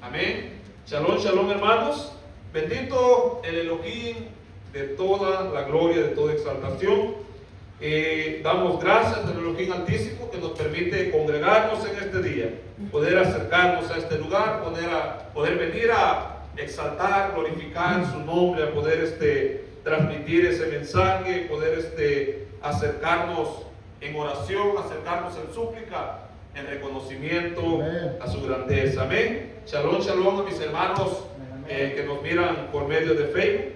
Amén. Shalom, shalom, hermanos. Bendito el Elohim de toda la gloria, de toda exaltación. Damos gracias al Elohim Altísimo que nos permite congregarnos en este día, poder acercarnos a este lugar, poder venir a exaltar, glorificar su nombre, a poder transmitir ese mensaje, poder acercarnos en oración, acercarnos en súplica, en reconocimiento a su grandeza. Amén. Shalom, shalom a mis hermanos que nos miran por medio de Facebook,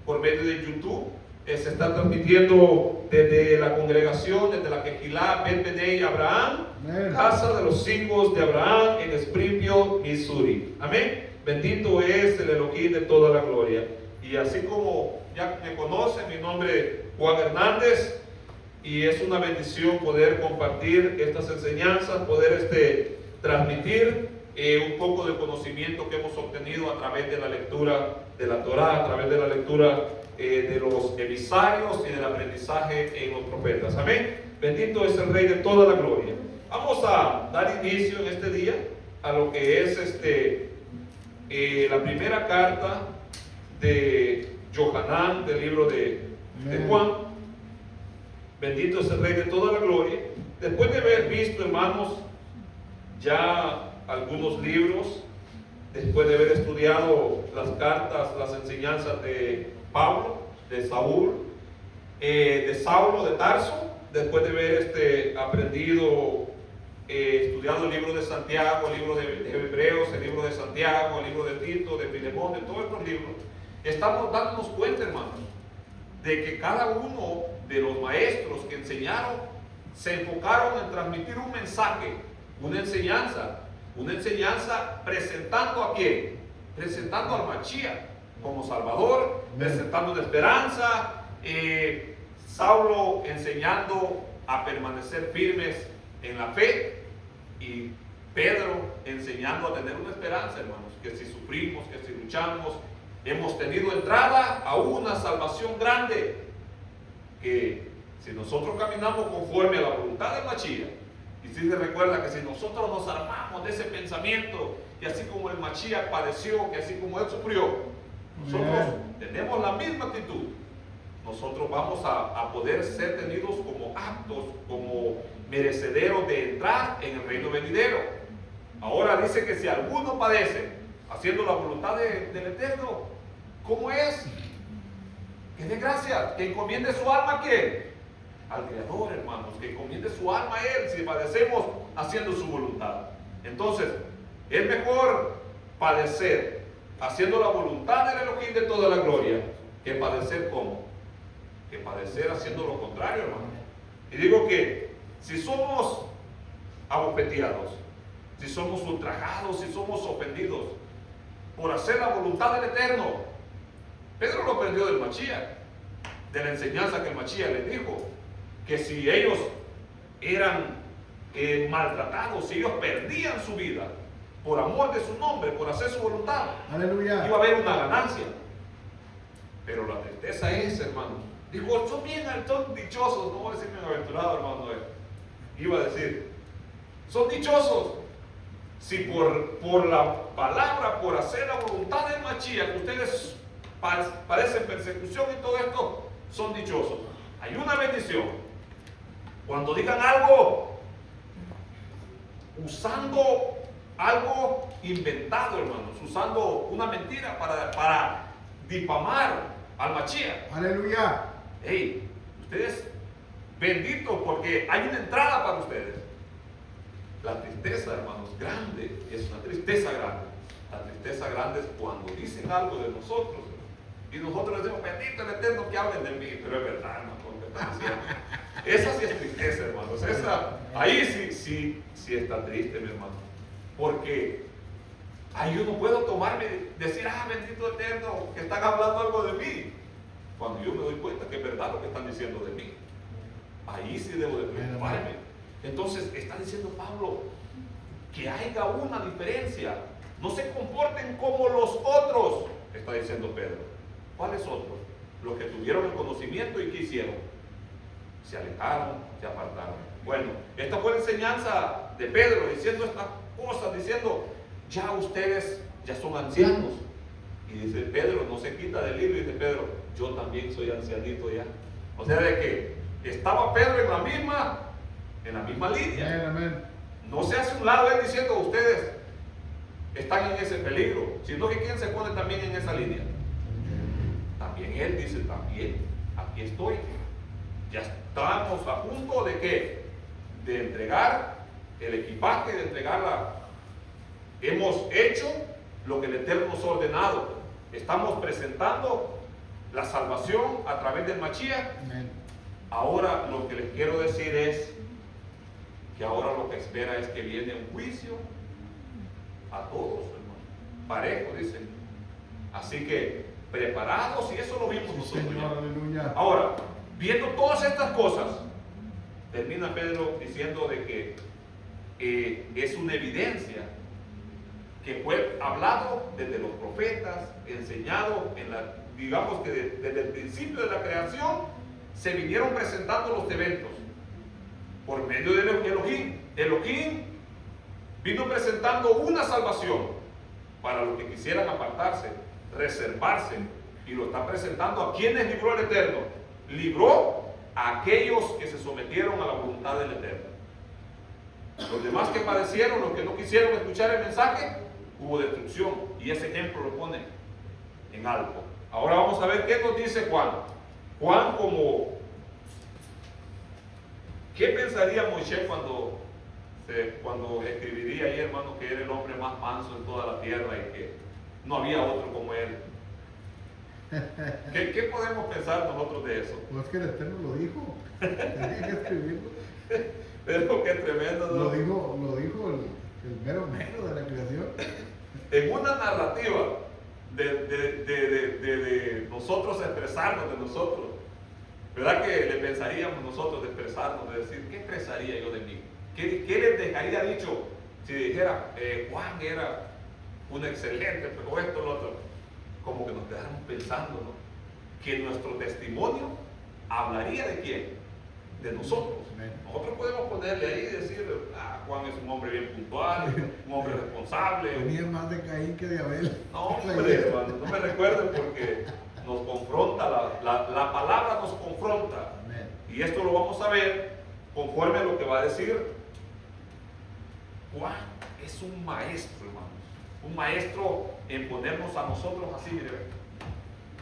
por medio de YouTube. Se está transmitiendo desde la congregación, desde la Quejilá Ben Benei Abraham, casa de los hijos de Abraham en Springfield, Missouri. Amén. Bendito es el Elohim de toda la gloria. Y así como ya me conocen, mi nombre es Juan Hernández, y es una bendición poder compartir estas enseñanzas, poder transmitir un poco del conocimiento que hemos obtenido a través de la lectura de la Torá, a través de la lectura de los emisarios y del aprendizaje en los profetas. Amén. Bendito es el Rey de toda la gloria. Vamos a dar inicio en este día a lo que es la primera carta de Yohanan, del libro de Juan. Bendito es el Rey de toda la gloria. Después de haber visto, hermanos, ya algunos libros, después de haber estudiado las cartas, las enseñanzas de Pablo, de Saulo de Tarso, después de haber aprendido, estudiado el libro de Santiago, el libro de Hebreos, el libro de Santiago, el libro de Tito, de Filemón, de todos estos libros, estamos dándonos cuenta, hermanos, de que cada uno de los maestros que enseñaron se enfocaron en transmitir un mensaje, una enseñanza presentando ¿a quién? Presentando al Mashiach como Salvador, presentando una esperanza, Saulo enseñando a permanecer firmes en la fe, y Pedro enseñando a tener una esperanza, hermanos, que si sufrimos, que si luchamos, hemos tenido entrada a una salvación grande, que si nosotros caminamos conforme a la voluntad del Mashiach, y si se recuerda que si nosotros nos armamos de ese pensamiento, y así como el Mashiach padeció, que así como él sufrió, nosotros tenemos la misma actitud, nosotros vamos a poder ser tenidos como aptos, como merecederos de entrar en el reino venidero. Ahora dice que si alguno padece haciendo la voluntad del Eterno, ¿cómo es? Que dé gracia, que encomiende su alma ¿a quién? Al Creador, hermanos, que encomiende su alma a Él si padecemos haciendo su voluntad. Entonces, es mejor padecer haciendo la voluntad del Elohim de toda la gloria, que padecer ¿cómo? Que padecer haciendo lo contrario, hermano. Y digo que si somos abofeteados, si somos ultrajados, si somos ofendidos por hacer la voluntad del Eterno, Pedro lo aprendió del Mashiach, de la enseñanza que el Mashiach les dijo, que si ellos eran maltratados, si ellos perdían su vida por amor de su nombre, por hacer su voluntad, aleluya, iba a haber una ganancia. Pero la tristeza es, hermanos, dijo, son dichosos, no voy a decir bienaventurado, hermano, iba a decir, son dichosos si por la palabra, por hacer la voluntad del Mashiach, ustedes padecen persecución y todo esto, son dichosos. Hay una bendición cuando digan algo usando algo inventado, hermanos, usando una mentira para difamar al Mashiach. Aleluya. Hey, ustedes benditos porque hay una entrada para ustedes. La tristeza, hermanos, grande, es una tristeza grande. La tristeza grande es cuando dicen algo de nosotros y nosotros les decimos, bendito el Eterno que hablen de mí, pero es verdad, hermano, porque están diciendo. Esa sí es tristeza, hermanos. Ahí sí está triste, mi hermano. Porque ahí yo no puedo tomarme, decir, bendito Eterno, que están hablando algo de mí, cuando yo me doy cuenta que es verdad lo que están diciendo de mí. Ahí sí debo de preocuparme. Entonces está diciendo Pablo que haya una diferencia, no se comporten como los otros, está diciendo Pedro. ¿Cuáles otros? Los que tuvieron el conocimiento y ¿qué hicieron? Se alejaron, se apartaron. Bueno, esta fue la enseñanza de Pedro diciendo estas cosas, diciendo ya ustedes ya son ancianos. Y dice Pedro, no se quita del libro, y dice Pedro, yo también soy ancianito ya. O sea, de que estaba Pedro en la misma línea. Amén. No se hace un lado él diciendo, ustedes están en ese peligro, sino que ¿quién se pone también en esa línea? También él dice, también, aquí estoy. Ya estamos a punto de ¿qué? De entregar el equipaje, de entregarla. Hemos hecho lo que el Eterno nos ha ordenado. Estamos presentando la salvación a través del Mashiach. Amén. Ahora lo que les quiero decir es que ahora lo que espera es que viene un juicio a todos, hermano. Parejo, dicen. Así que preparados, y eso lo vimos nosotros. Señor, aleluya. Ahora, viendo todas estas cosas, termina Pedro diciendo de que es una evidencia que fue hablado desde los profetas, enseñado digamos que desde el principio de la creación se vinieron presentando los eventos por medio de Elohim. Elohim vino presentando una salvación para los que quisieran apartarse, reservarse, y lo está presentando a quienes libró el Eterno. Libró a aquellos que se sometieron a la voluntad del Eterno. Los demás que padecieron, los que no quisieron escuchar el mensaje, hubo destrucción, y ese ejemplo lo pone en alto. Ahora vamos a ver qué nos dice Juan. Juan, ¿qué pensaría Moisés cuando escribiría ahí, hermano, que era el hombre más manso en toda la tierra y que no había otro como él? ¿Qué podemos pensar nosotros de eso? Pues que el Eterno lo dijo. Tenía que escribirlo. Pero qué tremendo, ¿no? Lo dijo el mero de la creación. En una narrativa de nosotros expresarnos de nosotros, ¿verdad que le pensaríamos nosotros de expresarnos, de decir, ¿qué expresaría yo de mí? ¿Qué les dejaría dicho si dijera, Juan era un excelente, pero esto, lo otro? Como que nos quedáramos pensando, ¿no? Que nuestro testimonio hablaría de quién, de nosotros. Nosotros podemos ponerle ahí y decir, Juan es un hombre bien puntual, un hombre responsable. Tenía más de Caín que de Abel. No, hombre, hermano, no me recuerden porque nos confronta, la palabra nos confronta. Amén. Y esto lo vamos a ver conforme a lo que va a decir. Juan es un maestro, hermanos. Un maestro en ponernos a nosotros así, mire,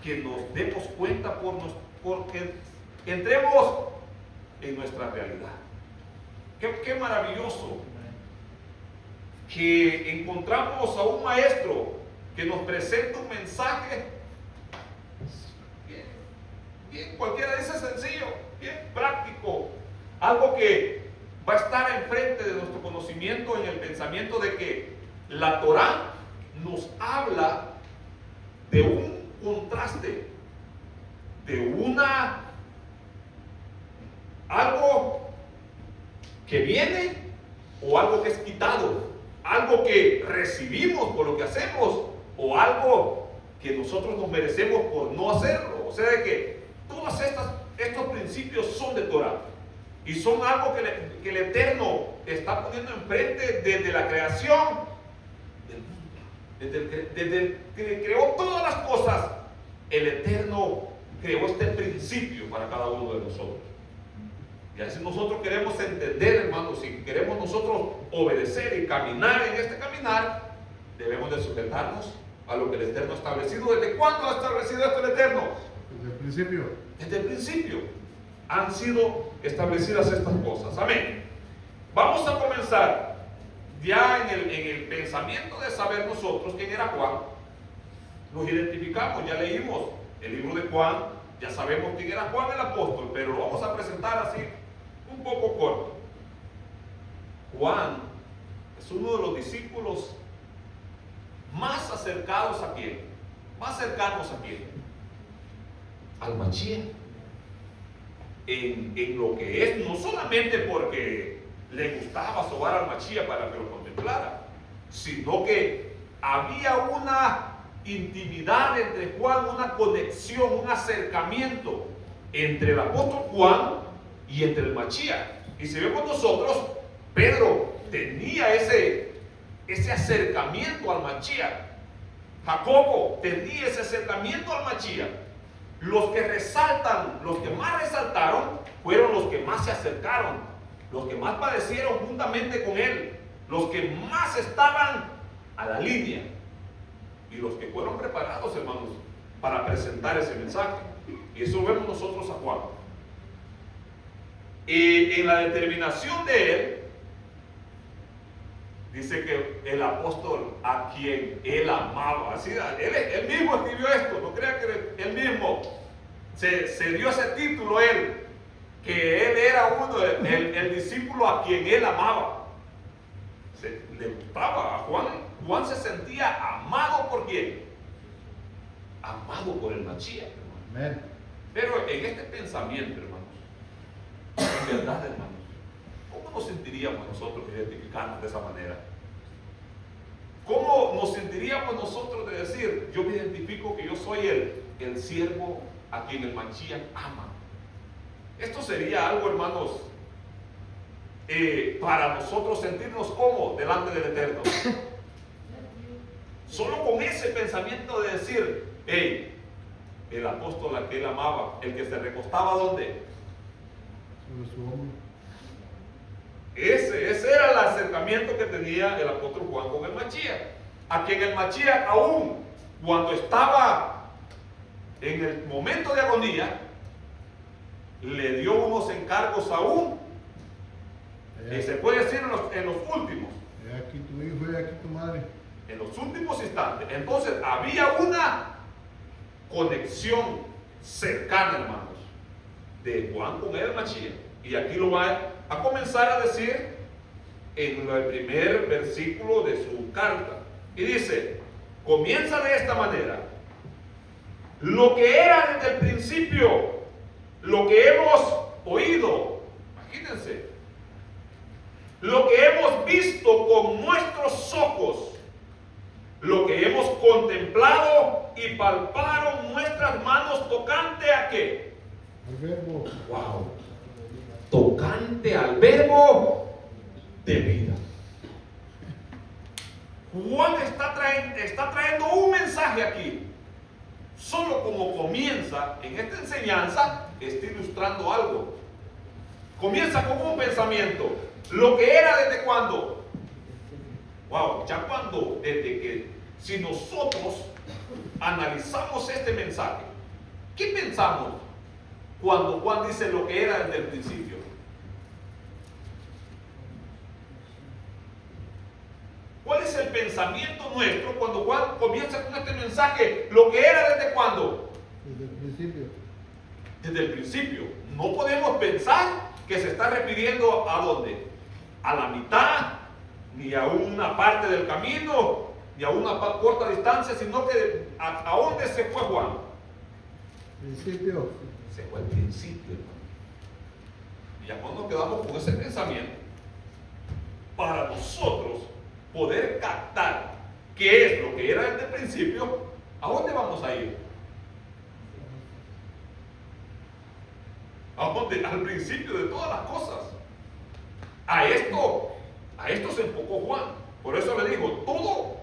que nos demos cuenta porque entremos en nuestra realidad. Qué maravilloso que encontramos a un maestro que nos presenta un mensaje bien, cualquiera dice sencillo, bien práctico, algo que va a estar enfrente de nuestro conocimiento en el pensamiento de que la Torá nos habla de un contraste, de algo que viene o algo que es quitado, algo que recibimos por lo que hacemos o algo que nosotros nos merecemos por no hacerlo. O sea, de que todos estos principios son de Torah y son algo que el Eterno está poniendo enfrente desde la creación del mundo, desde que creó todas las cosas. El Eterno creó este principio para cada uno de nosotros. Y así nosotros queremos entender, hermanos, si queremos nosotros obedecer y caminar en este caminar, debemos de sujetarnos a lo que el Eterno ha establecido. ¿Desde cuándo ha establecido esto el Eterno? Desde el principio. Desde el principio han sido establecidas estas cosas. Amén. Vamos a comenzar ya en el pensamiento de saber nosotros quién era Juan. Nos identificamos, ya leímos el libro de Juan, ya sabemos quién era Juan el apóstol, pero lo vamos a presentar así un poco corto. Juan es uno de los discípulos más acercados a quién, más cercanos a quién, al Mashiach, en lo que es, no solamente porque le gustaba sobar al Mashiach para que lo contemplara, sino que había una intimidad entre Juan, una conexión, un acercamiento entre el apóstol Juan y entre el Mashiach. Y si vemos nosotros, Pedro tenía ese acercamiento al Mashiach. Jacobo tenía ese acercamiento al Mashiach. Los que resaltan, los que más resaltaron, fueron los que más se acercaron, los que más padecieron juntamente con él, los que más estaban a la línea y los que fueron preparados, hermanos, para presentar ese mensaje. Y eso vemos nosotros a Juan. Y en la determinación de él, dice que el apóstol a quien él amaba, así, él mismo escribió esto, no crea que él mismo se dio ese título, él, que él era el discípulo a quien él amaba. Le gustaba a Juan. Juan se sentía amado por quién? Amado por el Mashiach, hermano. Pero en este pensamiento, hermanos, en verdad, hermanos, ¿cómo nos sentiríamos nosotros identificarnos de esa manera? ¿Cómo nos sentiríamos nosotros de decir, yo me identifico que yo soy el siervo a quien el Mashiach ama? Esto sería algo, hermanos, para nosotros sentirnos cómodos delante del Eterno. Solo con ese pensamiento de decir, hey, el apóstol a que él amaba, el que se recostaba ¿dónde? Sobre su hombro. Ese era el acercamiento que tenía el apóstol Juan con el Mashiach, a quien el Mashiach aún cuando estaba en el momento de agonía le dio unos encargos aún, y se puede decir en los últimos, He aquí tu hijo, he aquí tu madre. en los últimos instantes. Entonces había una conexión cercana, hermanos, de Juan con el Mashiach. Y aquí lo va a comenzar a decir en el primer versículo de su carta. Y dice, comienza de esta manera: lo que era desde el principio, lo que hemos oído, imagínense, lo que hemos visto con nuestros ojos, lo que hemos contemplado y palparon nuestras manos tocante a qué. El verbo. Wow. Tocante al verbo de vida. Juan está trayendo un mensaje aquí. Solo como comienza en esta enseñanza, está ilustrando algo. Comienza con un pensamiento. Lo que era desde cuándo. Wow, ya cuando, desde que, si nosotros analizamos este mensaje, ¿qué pensamos cuando Juan dice lo que era desde el principio? ¿Cuál es el pensamiento nuestro cuando Juan comienza con este mensaje? Lo que era desde cuándo. Desde el principio. Desde el principio. No podemos pensar que se está refiriendo a dónde. A la mitad, ni a una parte del camino, ni a una corta distancia, sino que a dónde se fue Juan. Principio. Se fue al principio, hermano. Y ya cuando quedamos con ese pensamiento, para nosotros poder captar qué es lo que era desde el principio, ¿a dónde vamos a ir? ¿A dónde? Al principio de todas las cosas. A esto se enfocó Juan. Por eso le digo, todo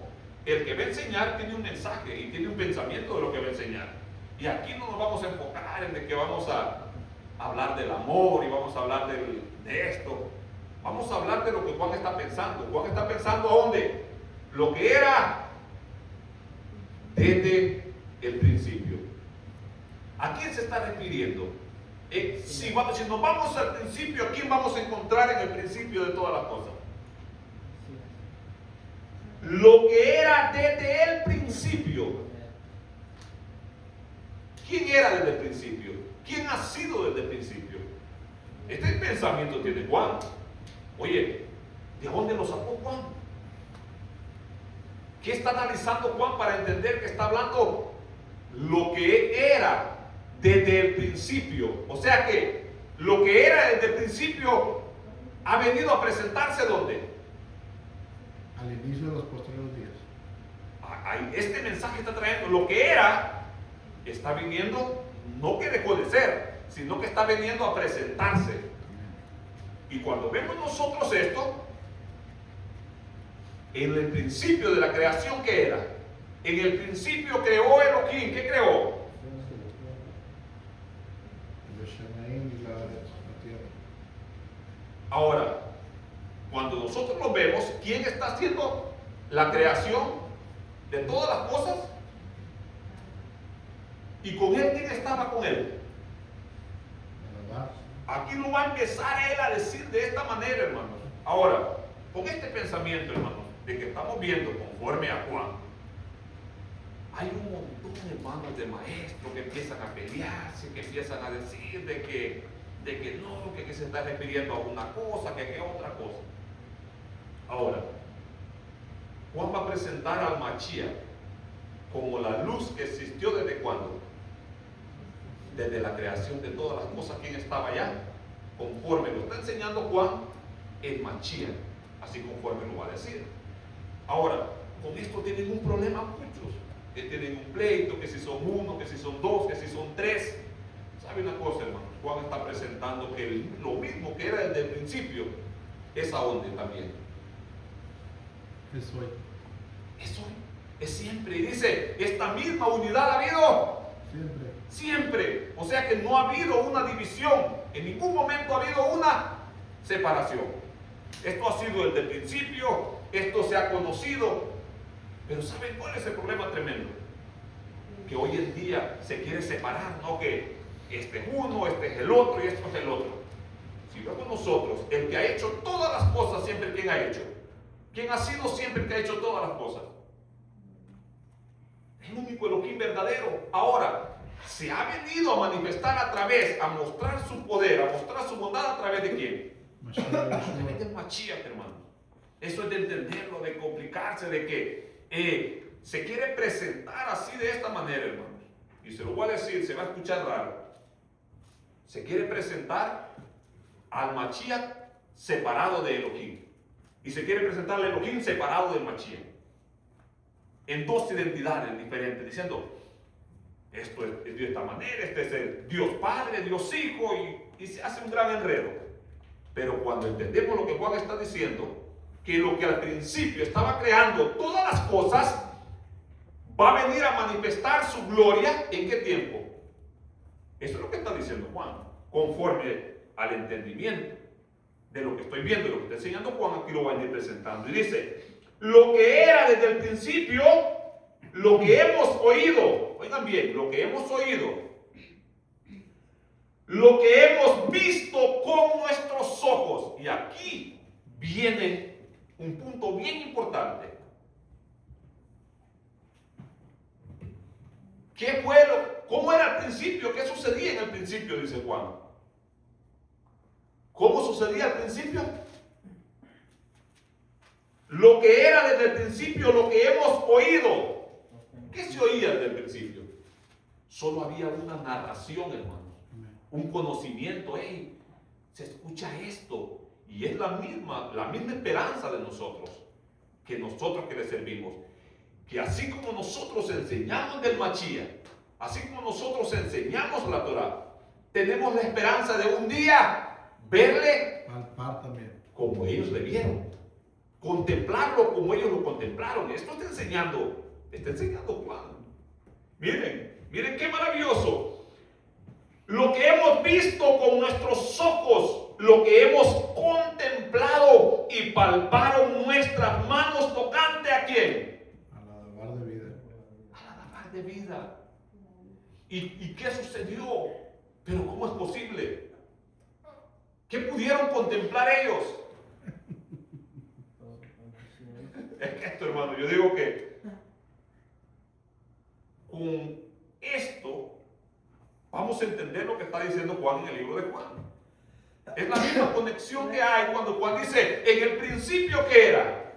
el que va a enseñar tiene un mensaje y tiene un pensamiento de lo que va a enseñar. Y aquí no nos vamos a enfocar en de que vamos a hablar del amor y vamos a hablar de esto. Vamos a hablar de lo que Juan está pensando. Juan está pensando ¿a dónde? Lo que era desde el principio. ¿A quién se está refiriendo? Si nos vamos al principio, ¿a quién vamos a encontrar en el principio de todas las cosas? Lo que era desde el principio. ¿Quién era desde el principio? ¿Quién ha sido desde el principio? Este pensamiento tiene Juan. Oye, ¿de dónde lo sacó Juan? ¿Qué está analizando Juan para entender que está hablando lo que era desde el principio? O sea que lo que era desde el principio ha venido a presentarse ¿dónde? Al inicio de los postreros días. Este mensaje está trayendo lo que era, está viniendo, no que dejó de ser, sino que está viniendo a presentarse. Y cuando vemos nosotros esto, En el principio de la creación, ¿qué era? En el principio creó Elohim. ¿Qué creó? El Shamaim y la tierra. Ahora, cuando nosotros lo vemos, ¿quién está haciendo la creación de todas las cosas? ¿Y con él quién estaba con él? Aquí lo va a empezar él a decir de esta manera, hermanos. Ahora, con este pensamiento, hermanos, de que estamos viendo conforme a Juan, hay un montón, hermanos, de maestros que empiezan a pelearse, que empiezan a decir de que no, que se está refiriendo a una cosa, que a otra cosa. Ahora, Juan va a presentar al Mashiach como la luz que existió desde cuándo? Desde la creación de todas las cosas. ¿Quién estaba allá? Conforme lo está enseñando Juan, el Mashiach, así conforme lo va a decir. Ahora, con esto tienen un problema muchos, que tienen un pleito, que si son uno, que si son dos, que si son tres. ¿Sabe una cosa, hermano? Juan está presentando que lo mismo que era desde el principio es ahora también. Es hoy. Es hoy, es siempre. Y dice, esta misma unidad ha habido Siempre. siempre. O sea que no ha habido una división. En ningún momento ha habido una separación. Esto ha sido desde el principio. Esto se ha conocido. Pero ¿saben cuál es el problema tremendo? Que hoy en día se quiere separar, ¿no? Que este es uno, este es el otro y esto es el otro. Si vemos nosotros, el que ha hecho todas las cosas siempre, ¿quién ha hecho? ¿Quién ha sido siempre el que ha hecho todas las cosas? El único Elohim verdadero. Ahora, se ha venido a manifestar a través, a mostrar su poder, a mostrar su bondad a través de quién? A través del Mashiach, hermano. Eso es de entenderlo, de complicarse, de que se quiere presentar así de esta manera, hermanos. Y se lo voy a decir, se va a escuchar raro. Se quiere presentar al Mashiach separado de Elohim. Y se quiere presentar al Elohim separado del Mashiach. En dos identidades diferentes, diciendo, esto es de esta manera, este es el Dios Padre, Dios Hijo, y se hace un gran enredo. Pero cuando entendemos lo que Juan está diciendo, que lo que al principio estaba creando todas las cosas, va a venir a manifestar su gloria, ¿en qué tiempo? Eso es lo que está diciendo Juan, conforme al entendimiento de lo que estoy viendo, lo que está enseñando Juan, aquí lo va a ir presentando. Y dice, lo que era desde el principio, lo que hemos oído, oigan bien, lo que hemos oído, lo que hemos visto con nuestros ojos. Y aquí viene un punto bien importante. ¿Qué fue cómo era al principio? ¿Qué sucedía en el principio? Dice Juan. ¿Cómo sucedía al principio? Lo que era desde el principio, lo que hemos oído. ¿Qué se oía desde el principio? Solo había una narración, hermanos. Un conocimiento. Hey, se escucha esto. Y es la misma esperanza de nosotros. Que nosotros que le servimos. Que así como nosotros enseñamos del Mashiach, así como nosotros enseñamos la Torah, tenemos la esperanza de un día verle Palpar también. Como ellos le vieron, contemplarlo como ellos lo contemplaron. Esto está enseñando Juan. Miren qué maravilloso. Lo que hemos visto con nuestros ojos, lo que hemos contemplado y palparon nuestras manos tocante ¿a quién? A la de vida. A la Dabar de vida. ¿Y qué sucedió? Pero ¿cómo es posible? ¿Qué pudieron contemplar ellos? Es que esto, hermano, yo digo que con esto vamos a entender lo que está diciendo Juan en el libro de Juan. Es la misma conexión que hay cuando Juan dice, en el principio ¿qué era?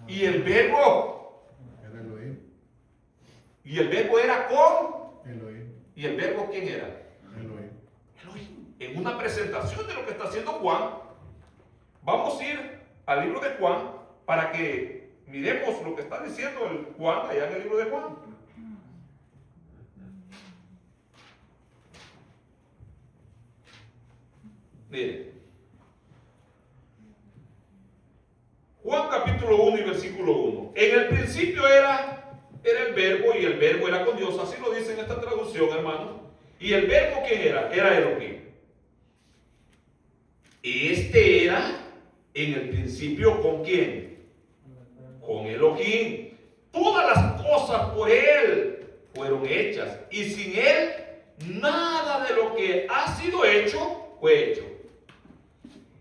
Y el verbo. Era Elohim. Y el verbo era con. Elohim. ¿Y el verbo quién era? Elohim. Elohim. En una presentación de lo que está haciendo Juan, vamos a ir al libro de Juan para que miremos lo que está diciendo el Juan allá en el libro de Juan. Miren, Juan capítulo 1 y versículo 1. En el principio era el verbo y el verbo era con Dios. Así lo dice en esta traducción, hermanos. ¿Y el verbo quién era? Era Elohim. Este era en el principio ¿con quién? Con Elohim. Todas las cosas por Él fueron hechas. Y sin Él, nada de lo que ha sido hecho fue hecho.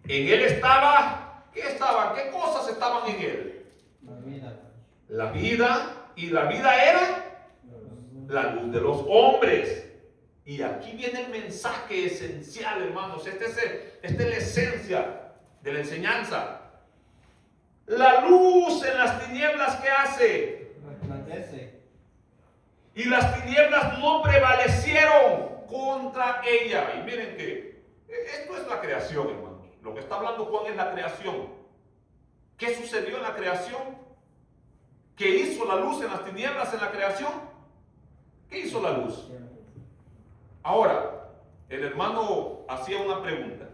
En Él estaba, ¿qué estaban? ¿Qué cosas estaban en Él? La vida. La vida, y la vida era la luz de los hombres. Y aquí viene el mensaje esencial, hermanos. Esta es la esencia de la enseñanza. La luz en las tinieblas, ¿qué hace? Resplandece. Y las tinieblas no prevalecieron contra ella. Y miren que esto es la creación, hermanos. Lo que está hablando Juan es la creación. ¿Qué sucedió en la creación? ¿Qué hizo la luz en las tinieblas en la creación? ¿Qué hizo la luz? Ahora, el hermano hacía una pregunta.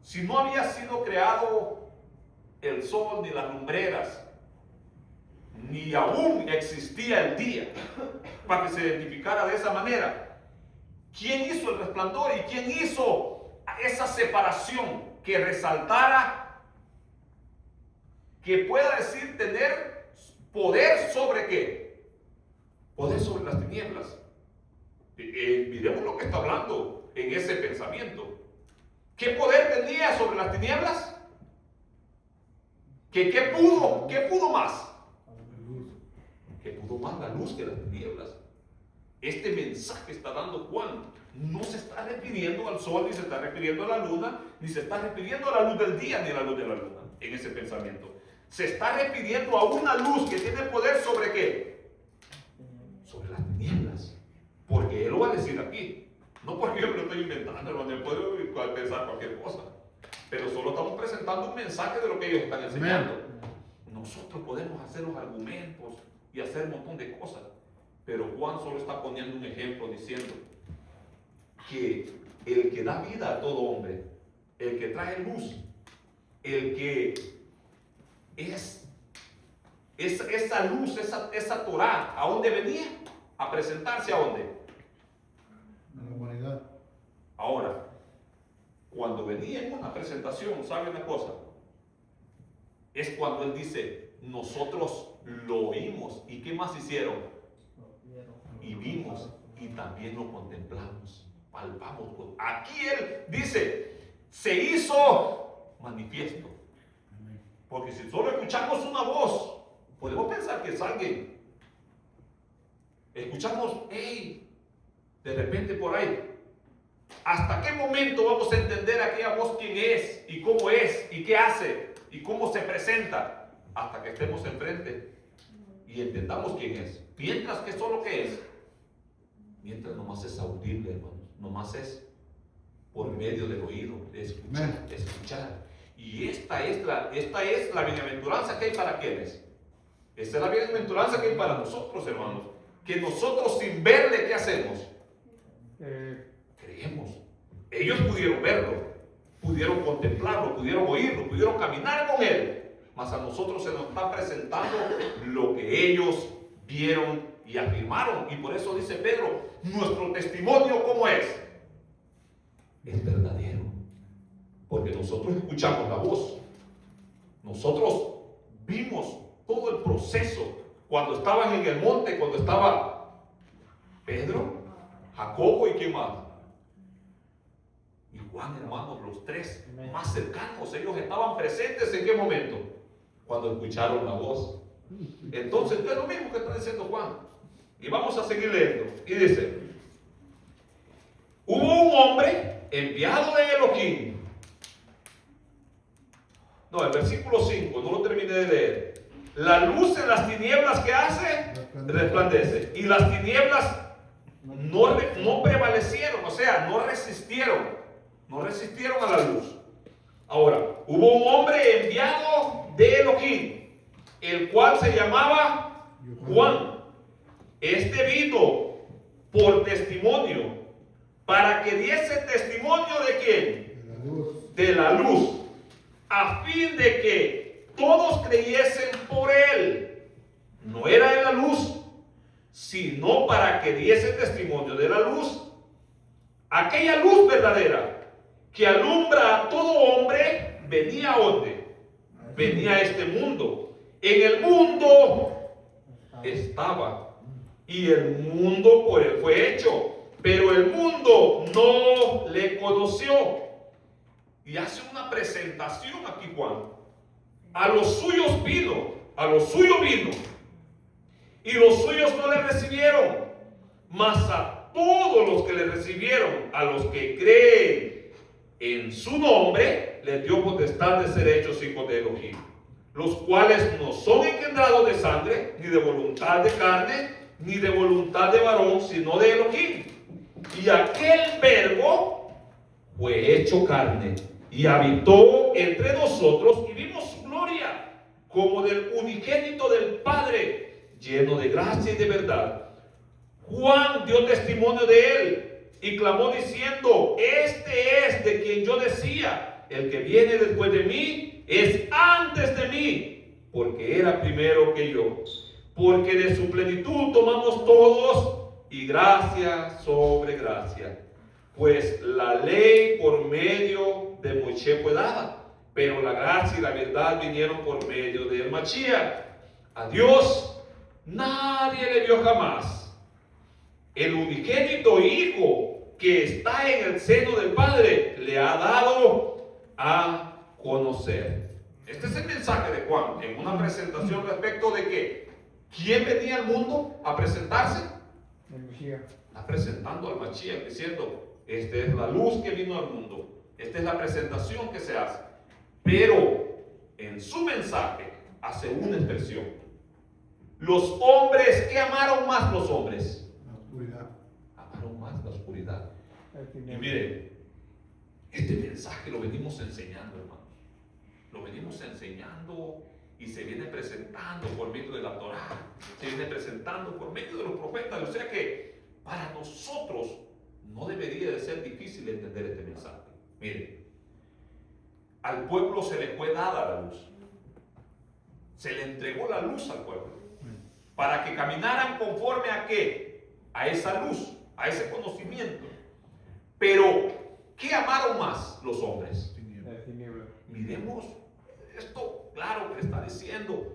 Si no había sido creado el sol ni las lumbreras, ni aún existía el día para que se identificara de esa manera, ¿quién hizo el resplandor y quién hizo esa separación que resaltara, que pueda decir tener poder sobre qué? Poder sobre las tinieblas. Miremos lo que está hablando en ese pensamiento. ¿Qué poder tenía sobre las tinieblas? ¿Qué pudo más? ¿Qué pudo más la luz que las tinieblas? Este mensaje está dando Juan. No se está refiriendo al sol, ni se está refiriendo a la luna, ni se está refiriendo a la luz del día, ni a la luz de la luna, en ese pensamiento. Se está refiriendo a una luz que tiene poder sobre ¿qué? Sobre las tinieblas. Porque él lo va a decir aquí. No porque yo me lo estoy inventando, hermano, puedo pensar cualquier cosa. Pero solo estamos presentando un mensaje de lo que ellos están enseñando. Nosotros podemos hacer los argumentos y hacer un montón de cosas. Pero Juan solo está poniendo un ejemplo diciendo que el que da vida a todo hombre, el que trae luz, el que es esa luz, esa Torah, ¿a dónde venía? A presentarse ¿a dónde? A la humanidad. Ahora, cuando venía en una presentación, ¿sabe una cosa? Es cuando él dice, nosotros lo oímos. ¿Y qué más hicieron? Y vimos y también lo contemplamos, palpamos. Aquí él dice, se hizo manifiesto. Porque si solo escuchamos una voz, podemos pensar que es alguien. Escuchamos, hey, de repente por ahí. ¿Hasta qué momento vamos a entender aquella voz quién es y cómo es y qué hace y cómo se presenta? Hasta que estemos enfrente y entendamos quién es. Mientras que solo qué es. Mientras nomás es audible, hermanos. Nomás es por medio del oído, de escuchar. Y esta es la bienaventuranza que hay para quienes. Esta es la bienaventuranza que hay para nosotros, hermanos. Que nosotros sin verle, ¿qué hacemos? Creemos. Ellos pudieron verlo, pudieron contemplarlo, pudieron oírlo, pudieron caminar con él. Mas a nosotros se nos está presentando lo que ellos vieron y afirmaron. Y por eso dice Pedro, nuestro testimonio, ¿cómo es? Es verdadero. Porque nosotros escuchamos la voz. Nosotros vimos todo el proceso. Cuando estaban en el monte, cuando estaba Pedro, Jacobo y ¿quién más? Y Juan, hermanos, los tres más cercanos. Ellos estaban presentes ¿en qué momento? Cuando escucharon la voz. Entonces, es lo mismo que está diciendo Juan. Y vamos a seguir leyendo. Y dice, hubo un hombre enviado de Elohim. No, el versículo 5, no lo terminé de leer. La luz en las tinieblas, ¿qué hace? Resplandece. Y las tinieblas no prevalecieron, o sea, no resistieron a la luz. Ahora, hubo un hombre enviado de Elohim, el cual se llamaba Juan. Este vino por testimonio, para que diese testimonio ¿de quién? De la luz. De la luz, a fin de que todos creyesen por él. No era de la luz, sino para que diese testimonio de la luz. Aquella luz verdadera que alumbra a todo hombre, venía a ¿dónde? Venía a este mundo. En el mundo estaba, y el mundo por él fue hecho, pero el mundo no le conoció. Y hace una presentación aquí Juan. A los suyos vino, a los suyos vino, y los suyos no le recibieron, mas a todos los que le recibieron, a los que creen en su nombre, les dio potestad de ser hechos hijos de Elohim, los cuales no son engendrados de sangre, ni de voluntad de carne, ni de voluntad de varón, sino de Elohim. Y aquel verbo fue hecho carne y habitó entre nosotros, y vimos su gloria como del unigénito del Padre, lleno de gracia y de verdad. Juan dio testimonio de él y clamó diciendo: este es de quien yo decía, el que viene después de mí es antes de mí, porque era primero que yo. Porque de su plenitud tomamos todos, y gracia sobre gracia. Pues la ley por medio de Moisés fue dada, pero la gracia y la verdad vinieron por medio del Mashiach. A Dios nadie le vio jamás. El unigénito Hijo que está en el seno del Padre le ha dado a conocer. Este es el mensaje de Juan en una presentación respecto de que ¿quién venía al mundo a presentarse? El Mashiach. Está presentando al Mashiach diciendo: esta es la luz que vino al mundo, esta es la presentación que se hace. Pero en su mensaje hace una expresión. Los hombres, ¿qué amaron más los hombres? La oscuridad. Amaron más la oscuridad. Y miren, este mensaje lo venimos enseñando, hermanos. Lo venimos enseñando y se viene presentando por medio de la Torá, se viene presentando por medio de los profetas. O sea que para nosotros no debería de ser difícil entender este mensaje. Miren, al pueblo se le fue dada la luz. Se le entregó la luz al pueblo para que caminaran conforme a qué, a esa luz, a ese conocimiento. Pero ¿qué amaron más los hombres? Miremos esto claro que está diciendo: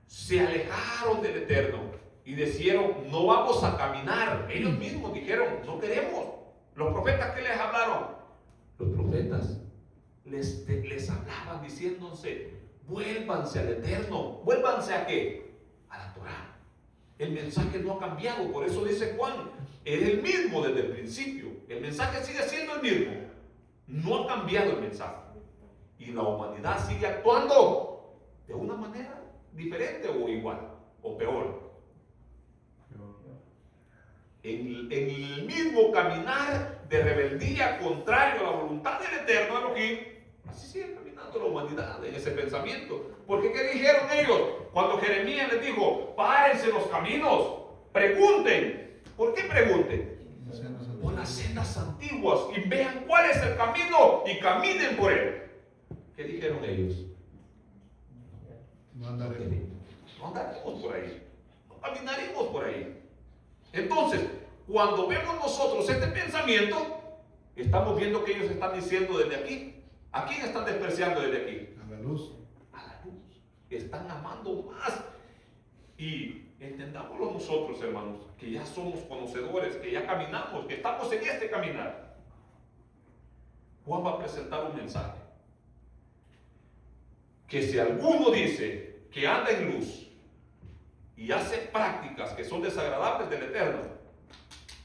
se alejaron del Eterno y dijeron: no vamos a caminar. Ellos mismos dijeron: no queremos. Los profetas, ¿qué les hablaron? Los profetas les hablaban diciéndose: vuélvanse al Eterno. ¿Vuélvanse a qué? A la Torá. El mensaje no ha cambiado. Por eso dice Juan: es el mismo desde el principio. El mensaje sigue siendo el mismo. No ha cambiado el mensaje. Y la humanidad sigue actuando de una manera diferente o igual o peor. En el mismo caminar de rebeldía contrario a la voluntad del Eterno Elohim, así sigue caminando la humanidad en ese pensamiento. Porque ¿qué dijeron ellos? Cuando Jeremías les dijo: párense los caminos, pregunten. ¿Por qué pregunten? Por las sendas antiguas, y vean cuál es el camino y caminen por él. ¿Qué dijeron ellos? No andaremos. No andaremos por ahí, no caminaremos por ahí. Entonces, cuando vemos nosotros este pensamiento, estamos viendo que ellos están diciendo desde aquí. ¿A quién están despreciando desde aquí? A la luz. A la luz. Están amando más. Y entendámoslo nosotros, hermanos, que ya somos conocedores, que ya caminamos, que estamos en este caminar. Juan va a presentar un mensaje. Que si alguno dice que anda en luz y hace prácticas que son desagradables del Eterno,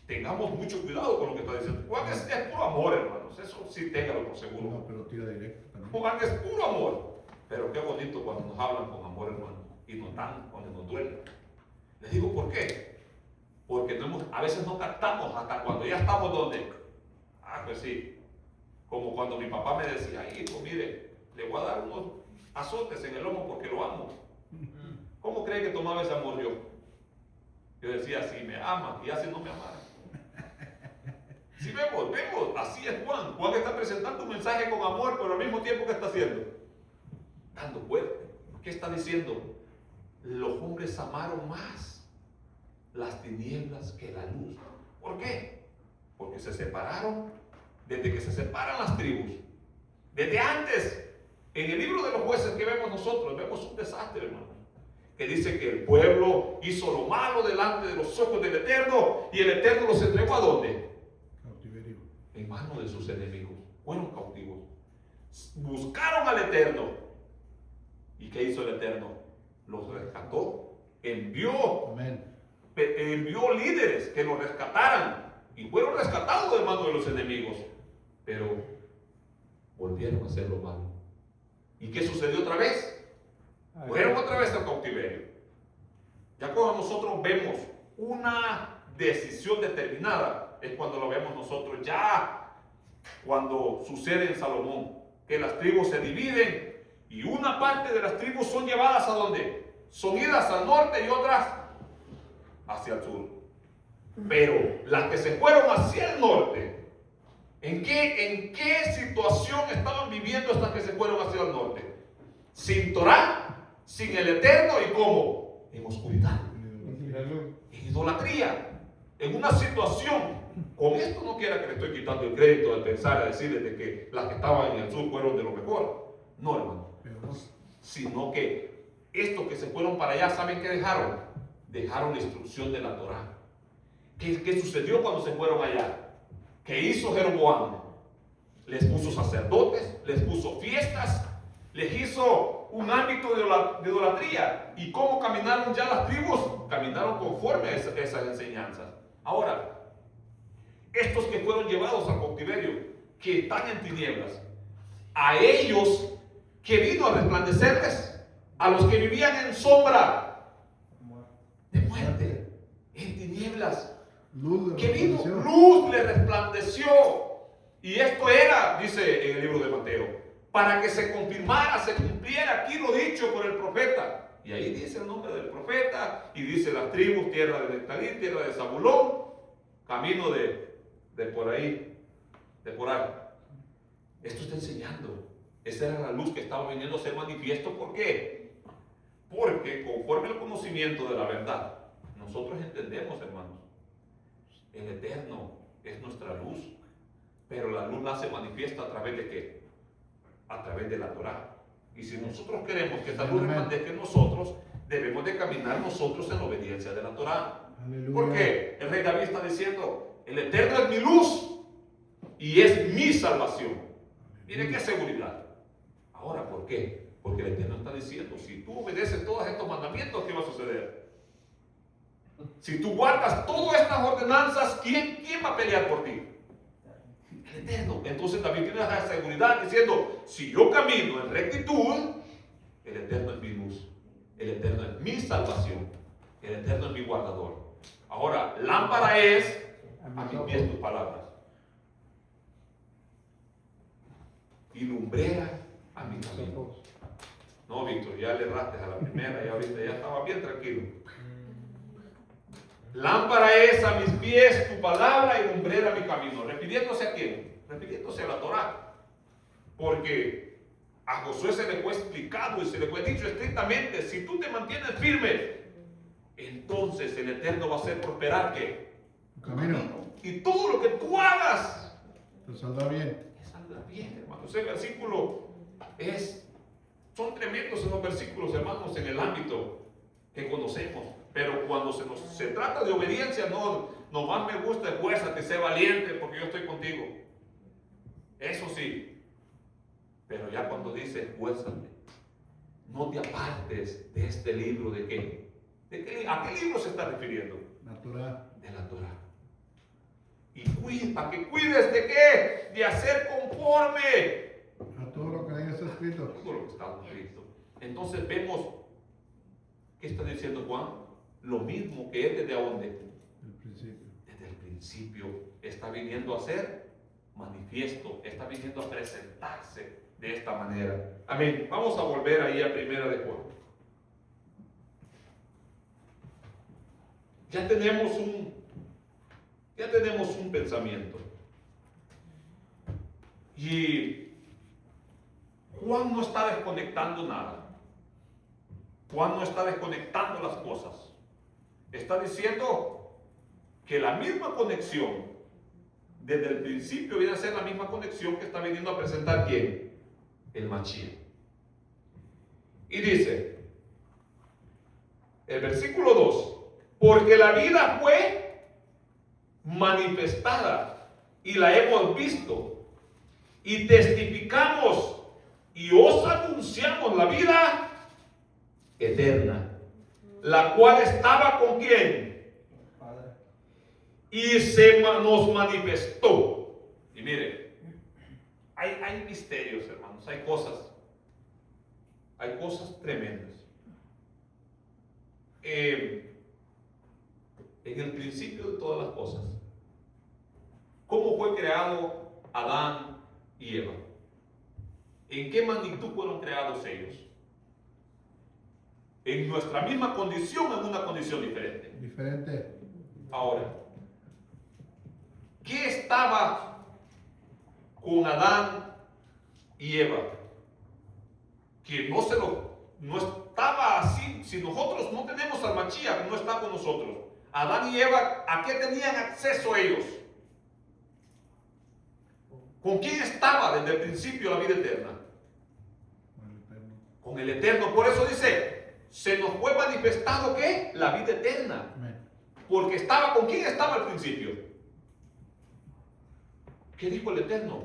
tengamos mucho cuidado con lo que está diciendo. Juan es puro amor, hermanos. Eso sí, téngalo por seguro. No, pero tira directo también. Juan es puro amor. Pero qué bonito cuando nos hablan con amor, hermano, y nos dan cuando nos duele. Les digo por qué. Porque a veces no captamos hasta cuando ya estamos donde. Pues sí. Como cuando mi papá me decía: hijo, mire, le voy a dar unos azotes en el lomo porque lo amo. ¿Cómo cree que tomaba ese amor yo? Yo decía: si me ama, y así no me amara. Si vemos, así es Juan. Juan está presentando un mensaje con amor, pero al mismo tiempo, ¿qué está haciendo? atacando fuerte. ¿Qué está diciendo? Los hombres amaron más las tinieblas que la luz. ¿Por qué? Porque se separaron. Desde que se separan las tribus, desde antes, en el libro de los jueces que vemos nosotros, vemos un desastre, hermano, que dice que el pueblo hizo lo malo delante de los ojos del Eterno, y el Eterno los entregó ¿a dónde? Cautiverio. En manos de sus enemigos. Fueron cautivos. Buscaron al Eterno. ¿Y qué hizo el Eterno? Los rescató. Envió líderes que los rescataran, y fueron rescatados de manos de los enemigos, pero volvieron a hacer lo malo. ¿Y qué sucedió otra vez? Fueron otra vez al cautiverio. Ya cuando nosotros vemos una decisión determinada, es cuando lo vemos nosotros ya, cuando sucede en Salomón, que las tribus se dividen y una parte de las tribus son llevadas ¿a dónde? Son idas al norte y otras hacia el sur. Pero las que se fueron hacia el norte, ¿en qué situación estaban viviendo estas que se fueron hacia el norte? Sin Torah, sin el Eterno, ¿y cómo? En oscuridad, en idolatría, en una situación. Con esto no quiera que le estoy quitando el crédito de pensar, a decirles de que las que estaban en el sur fueron de lo mejor. No, hermano. Sino que estos que se fueron para allá, ¿saben qué dejaron? Dejaron la instrucción de la Torah. ¿Qué sucedió cuando se fueron allá? ¿Qué hizo Jeroboam? Les puso sacerdotes, les puso fiestas, les hizo un ámbito de idolatría. ¿Y cómo caminaron ya las tribus? Caminaron conforme a esas enseñanzas. Ahora, estos que fueron llevados al cautiverio, que están en tinieblas, a ellos que vino a resplandecerles, a los que vivían en sombra de muerte, en tinieblas, que vino, luz le resplandeció. Y esto era, dice en el libro de Mateo, para que se confirmara, se cumpliera aquí lo dicho por el profeta. Y ahí dice el nombre del profeta, y dice las tribus, tierra de Neftalí, tierra de Zabulón, camino de por ahí, de por ahí. Esto está enseñando. Esa era la luz que estaba viniendo a ser manifiesto. ¿Por qué? Porque conforme al conocimiento de la verdad, nosotros entendemos, hermanos, el Eterno es nuestra luz, pero la luz la hace manifiesta a través de ¿qué? A través de la Torah. Y si nosotros queremos que esta luz resplandezca en nosotros, debemos de caminar nosotros en la obediencia de la Torah. Porque el rey David está diciendo, el Eterno es mi luz y es mi salvación. Mire qué seguridad. Ahora, ¿por qué? Porque el Eterno está diciendo, si tú obedeces todos estos mandamientos, ¿qué va a suceder? Si tú guardas todas estas ordenanzas, ¿quién va a pelear por ti? El Eterno. Entonces David tiene esa seguridad diciendo, si yo camino en rectitud, el Eterno es mi luz, el Eterno es mi salvación, el Eterno es mi guardador. Ahora, lámpara es a mis pies tus palabras y lumbrera a mi camino. No, Víctor, ya le erraste a la primera y ahorita ya estaba bien tranquilo. Lámpara es a mis pies tu palabra y lumbrera mi camino. ¿Refiriéndose a quién? Refiriéndose a la Torah. Porque a Josué se le fue explicado y se le fue dicho estrictamente, si tú te mantienes firme, entonces el Eterno va a hacer prosperar ¿qué? Camino. Y todo lo que tú hagas Te saldrá bien. te saldrá bien, hermano. Ese versículo son tremendos esos versículos, hermanos, en el ámbito que conocemos. Pero cuando se trata de obediencia, no más me gusta esfuérzate, sé valiente porque yo estoy contigo. Eso sí. Pero ya cuando dice esfuérzate, no te apartes de este libro. ¿De qué? ¿A qué libro se está refiriendo? La Torah. De la Torah. Y para que cuides de qué? De hacer conforme A todo lo que ahí está escrito. todo lo que está escrito. Entonces vemos, ¿qué está diciendo Juan? Lo mismo que es desde dónde. El principio. Desde el principio está viniendo a ser manifiesto, está viniendo a presentarse de esta manera. Amén. Vamos a volver ahí a Primera de Juan. Ya tenemos un pensamiento. Y Juan no está desconectando nada. Juan no está desconectando las cosas. Está diciendo que la misma conexión, desde el principio, viene a ser la misma conexión que está viniendo a presentar ¿quién? El Mashiach. Y dice, el versículo 2, porque la vida fue manifestada y la hemos visto y testificamos y os anunciamos la vida eterna, la cual estaba con ¿quién? Padre. Y nos manifestó. Y mire, hay misterios, hermanos, hay cosas tremendas. En el principio de todas las cosas, ¿cómo fue creado Adán y Eva? ¿En qué magnitud fueron creados ellos? En nuestra misma condición, en una condición diferente. Diferente. Ahora, ¿qué estaba con Adán y Eva? Que no estaba así. Si nosotros no tenemos al Mashiach, no está con nosotros. Adán y Eva, ¿a qué tenían acceso ellos? ¿Con quién estaba desde el principio la vida eterna? Con el Eterno. Por eso dice, se nos fue manifestado ¿qué? La vida eterna. Porque estaba, ¿con quién estaba al principio? ¿Qué dijo el Eterno?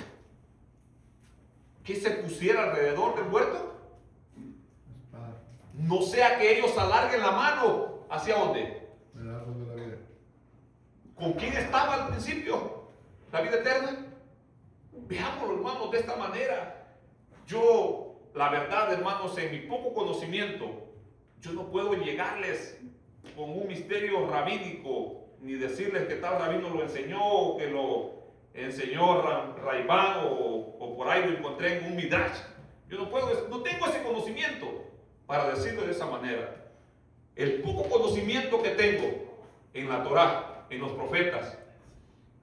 ¿Que se pusiera alrededor del huerto? No sea que ellos alarguen la mano. ¿Hacia dónde? El árbol de la vida. ¿Con quién estaba al principio la vida eterna? Veámoslo, hermanos, de esta manera. Yo, la verdad, hermanos, en mi poco conocimiento, yo no puedo llegarles con un misterio rabínico, ni decirles que tal rabino lo enseñó, o que lo enseñó Raibán, o por ahí lo encontré en un Midrash. Yo no puedo, no tengo ese conocimiento para decirlo de esa manera. El poco conocimiento que tengo en la Torá, en los profetas,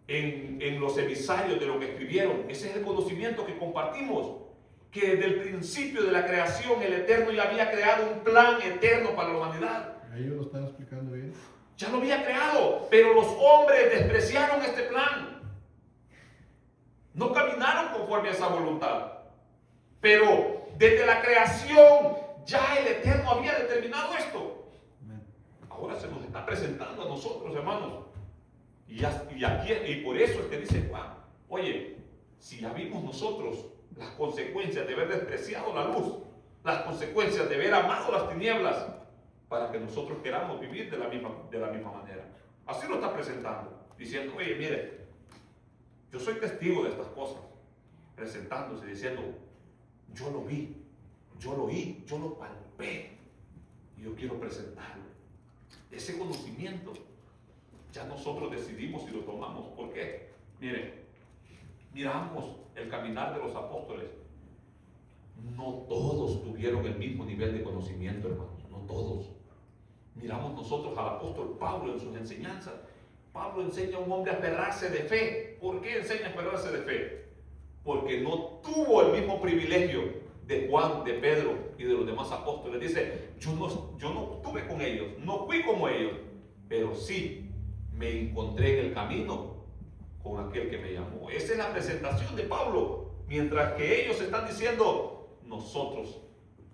en los emisarios de lo que escribieron, ese es el conocimiento que compartimos, que desde el principio de la creación el Eterno ya había creado un plan eterno para la humanidad. Ellos lo están explicando bien. Ya lo había creado, pero los hombres despreciaron este plan. No caminaron conforme a esa voluntad. Pero desde la creación ya el Eterno había determinado esto. Ahora se nos está presentando a nosotros, hermanos. Y por eso es que dice Juan, oye, si ya vimos nosotros las consecuencias de haber despreciado la luz, las consecuencias de haber amado las tinieblas, para que nosotros queramos vivir de la misma manera. Así lo está presentando, diciendo, oye, mire, yo soy testigo de estas cosas, presentándose, diciendo, yo lo vi, yo lo oí, yo lo palpé, y yo quiero presentarlo. Ese conocimiento, ya nosotros decidimos si lo tomamos. ¿Por qué? Mire, miramos el caminar de los apóstoles. No todos tuvieron el mismo nivel de conocimiento, hermanos, no todos. Miramos nosotros al apóstol Pablo en sus enseñanzas. Pablo enseña a un hombre a aferrarse de fe. ¿Por qué enseña a aferrarse de fe? Porque no tuvo el mismo privilegio de Juan, de Pedro y de los demás apóstoles. Dice, yo no estuve con ellos, no fui como ellos, pero sí me encontré en el camino con aquel que me llamó. Esa es la presentación de Pablo, mientras que ellos están diciendo, nosotros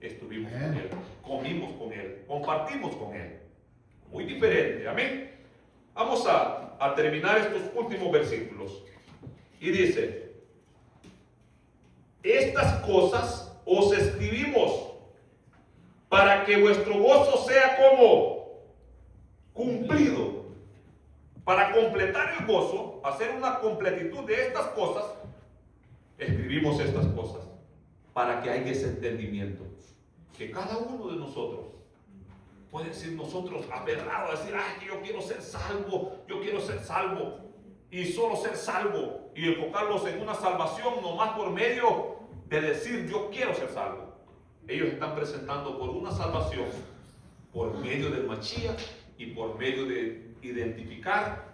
estuvimos con él, comimos con él, compartimos con él. Muy diferente, amén. Vamos a terminar estos últimos versículos. Y dice, estas cosas os escribimos para que vuestro gozo sea como cumplido. Para completar el gozo, hacer una completitud de estas cosas, escribimos estas cosas para que haya ese entendimiento. Que cada uno de nosotros puede decir, nosotros aferrados a decir, ay, que yo quiero ser salvo, y solo ser salvo, y enfocarlos en una salvación nomás por medio de decir, yo quiero ser salvo. Ellos están presentando por una salvación, por medio del Mashiach y por medio de identificar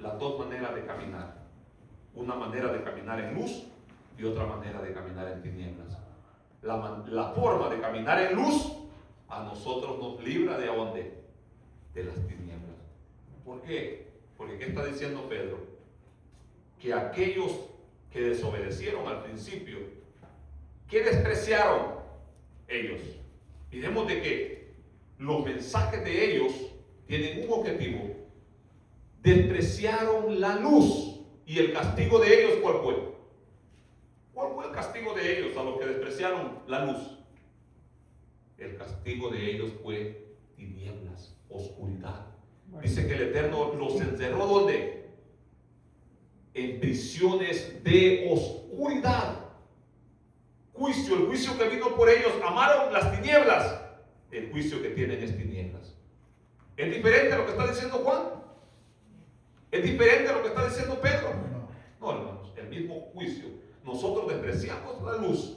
las dos maneras de caminar. Una manera de caminar en luz y otra manera de caminar en tinieblas. la forma de caminar en luz, a nosotros nos libra de dónde? De las tinieblas. ¿Por qué? Porque ¿qué está diciendo Pedro? Que aquellos que desobedecieron al principio, ¿qué despreciaron ellos? Miremos de que los mensajes de ellos tienen un objetivo. Despreciaron la luz, y el castigo de ellos, ¿cuál fue? ¿Cuál fue el castigo de ellos a los que despreciaron la luz? El castigo de ellos fue tinieblas, oscuridad. Dice que el Eterno los encerró ¿dónde? En prisiones de oscuridad. Juicio, el juicio que vino por ellos, amaron las tinieblas. El juicio que tienen es tinieblas. ¿Es diferente a lo que está diciendo Juan? ¿Es diferente a lo que está diciendo Pedro? No, hermanos, el mismo juicio. Nosotros despreciamos la luz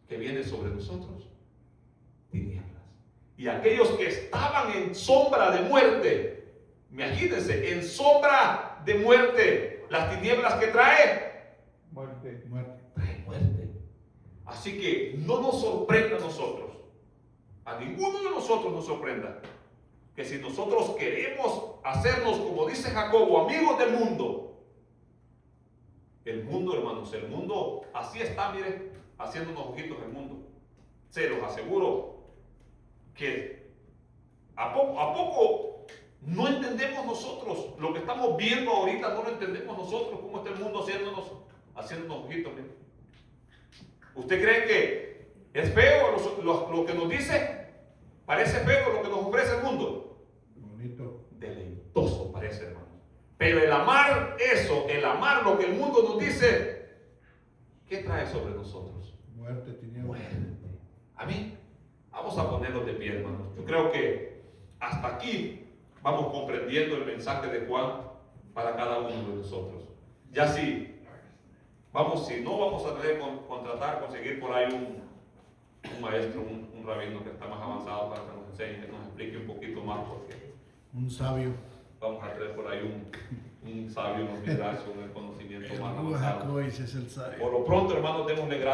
que viene sobre nosotros. Tinieblas. Y aquellos que estaban en sombra de muerte, imagínense, en sombra de muerte, las tinieblas que trae, Muerte. trae muerte. Así que no nos sorprenda a nosotros, a ninguno de nosotros nos sorprenda, que si nosotros queremos hacernos, como dice Jacobo, amigos del mundo, el mundo, hermanos, el mundo así está, miren, haciendo unos ojitos el mundo. Se los aseguro que a poco no entendemos nosotros lo que estamos viendo ahorita, no lo entendemos nosotros, cómo está el mundo haciéndonos ojitos. Miren. ¿Usted cree que es feo lo que nos dice? ¿Parece feo lo que nos ofrece el mundo? Bonito. Deleitoso parece, hermano. Pero el amar eso, el amar lo que el mundo nos dice, ¿qué trae sobre nosotros? Muerte, tinieblas. Muerte. Amén. Vamos a ponernos de pie, hermanos. Yo creo que hasta aquí vamos comprendiendo el mensaje de Juan para cada uno de nosotros. Ya sí, si no vamos a tener que conseguir por ahí un maestro, un rabino que está más avanzado para que nos enseñe, que nos explique un poquito más, porque Un sabio. vamos a traer por ahí un sabio, un midrash, un conocimiento más El avanzado. Ruach HaKodesh es el sabio. Por lo pronto, hermanos, démosle gracias.